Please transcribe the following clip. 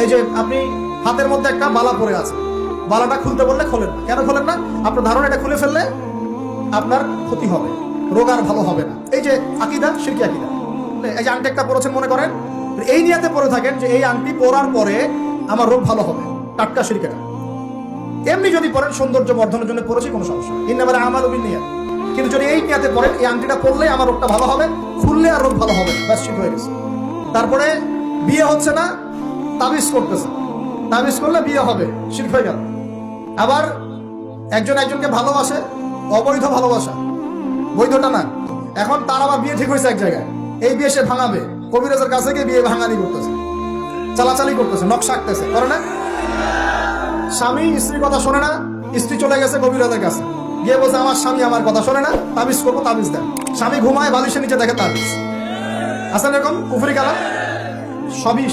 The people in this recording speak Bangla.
এই যে আপনি হাতের মধ্যে একটা বালা পরে আছে, বালাটা খুলতে বললে খোলেন না। কেন খোলেন না? আপনার ধারণা এটা খুলে ফেললে আপনার ক্ষতি হবে, রোগ আর ভালো হবে না। এই যে আকীদা, শিরকি আকীদা। এই যে আংটি একটা পরেছেন মনে করেন, এই নিয়তে পরে থাকেন যে এই আংটি পরার পরে আমার রোগ ভালো হবে, টাটকা শিরকি। এমনি যদি পড়েন সৌন্দর্য বর্ধনের জন্য পড়েছি, কোনো সমস্যা ইন্নামাল আমালু বিন্নিয়াত। কিন্তু যদি এই নিয়াতে পড়েন এই আংটিটা পরলে আমার রোগটা ভালো হবে, খুললে আর রোগ ভালো হবে না, ব্যাস ঠিক হয়ে গেছে। তারপরে বিয়ে হচ্ছে না, তাবিজ করতেছে, তাবিজ করলে বিয়ে হবে, শিরক হয়ে গেল। আবার একজন একজনকে ভালোবাসে, অবৈধ ভালোবাসা, বৈধটা না। এখন তার আবার বিয়ে ঠিক হয়েছে এক জায়গায়, এই বিয়ে সে ভাঙাবে, কবিরাজের কাছে গিয়ে বিয়ে ভাঙানি করতেছে, চালাচালি করতেছে, নকশা আঁকতেছে, করে না? স্বামী স্ত্রীর কথা শোনে না, স্ত্রী চলে গেছে কবিরাজের কাছে, গিয়ে বলছে আমার স্বামী আমার কথা শোনে না, তাবিজ করবো, তাবিজ দেন। স্বামী ঘুমায়, বালিশের নিচে দেখে তাবিজ। আসেন এরকম কুফরি কালাম, সবই